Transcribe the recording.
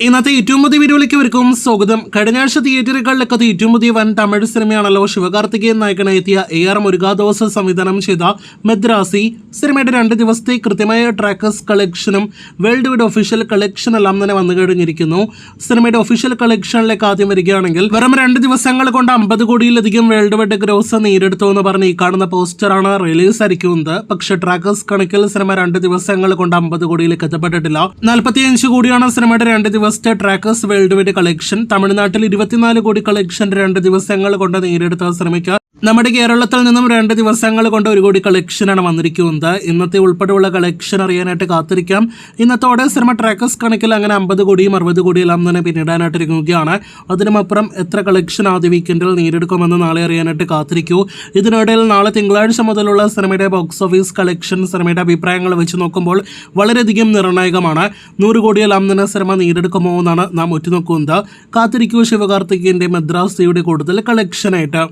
ഇന്നത്തെ ഏറ്റവും പുതിയ വീഡിയോയിലേക്ക് ഇവർക്കും സ്വാഗതം. കഴിഞ്ഞ ആഴ്ച തിയേറ്ററുകളിലെത്തി ഏറ്റവും പുതിയ വൻ തമിഴ് സിനിമയാണല്ലോ ശിവകാർത്തികേയൻ നായകനായി എത്തിയ AR മുരുകാദോസ് സംവിധാനം ചെയ്ത മദ്രാസി. സിനിമയുടെ 2 ദിവസത്തെ കൃത്യമായ ട്രാക്കേഴ്സ് കളക്ഷനും വേൾഡ് വൈഡ് ഒഫീഷ്യൽ കളക്ഷൻ എല്ലാം തന്നെ വന്നു കഴിഞ്ഞിരിക്കുന്നു. സിനിമയുടെ ഒഫീഷ്യൽ കളക്ഷനിലേക്ക് ആദ്യം വരികയാണെങ്കിൽ വെറും 2 ദിവസങ്ങൾ കൊണ്ട് 50 കോടിയിലധികം വേൾഡ് വൈഡ് ഗ്രോസ് നേടിയെടുത്തു എന്ന് പറഞ്ഞ് ഈ കാണുന്ന പോസ്റ്ററാണ് റിലീസ് ആയിരിക്കുന്നത്. പക്ഷേ ട്രാക്കേഴ്സ് കണക്കിൽ സിനിമ 2 ദിവസങ്ങൾ കൊണ്ട് 50 കോടിയിലേക്ക് എത്തപ്പെട്ടിട്ടില്ല. 45 കോടിയാണ് സിനിമയുടെ 2 ദിവസത്തെ ട്രാക്കേഴ്സ് വേൾഡ് വൈഡ് കളക്ഷൻ. തമിഴ്നാട്ടിൽ 24 കോടി കളക്ഷൻ 2 ദിവസങ്ങൾ കൊണ്ട് നേടിയെടുത്ത സിനിമയ്ക്ക് നമ്മുടെ കേരളത്തിൽ നിന്നും 2 ദിവസങ്ങൾ കൊണ്ട് 1 കോടി കളക്ഷനാണ് വന്നിരിക്കുന്നത്. ഇന്നത്തെ ഉൾപ്പെടെയുള്ള കളക്ഷൻ അറിയാനായിട്ട് കാത്തിരിക്കാം. ഇന്നത്തോടെ സിനിമ ട്രാക്കേഴ്സ് കണക്കിൽ അങ്ങനെ 50 കോടിയും 60 കോടിയെല്ലാം തന്നെ പിന്നിടാനായിട്ടിരിക്കുകയാണ്. അതിനുമപ്പുറം എത്ര കളക്ഷൻ ആദ്യ വീക്കെൻഡിൽ നേടിയെടുക്കുമെന്ന് നാളെ അറിയാനായിട്ട് കാത്തിരിക്കൂ. ഇതിനിടയിൽ നാളെ തിങ്കളാഴ്ച മുതലുള്ള സിനിമയുടെ ബോക്സ് ഓഫീസ് കളക്ഷൻ സിനിമയുടെ അഭിപ്രായങ്ങൾ വെച്ച് നോക്കുമ്പോൾ വളരെയധികം നിർണായകമാണ്. 100 കോടിയെല്ലാം തന്നെ സിനിമ നേടിയെടുക്കുമോ എന്നാണ് നാം ഉറ്റുനോക്കുന്നത്. കാത്തിരിക്കൂ ശിവകാർത്തികേയന്റെ മദ്രാസിയുടെ കൂടുതൽ കളക്ഷനായിട്ട്.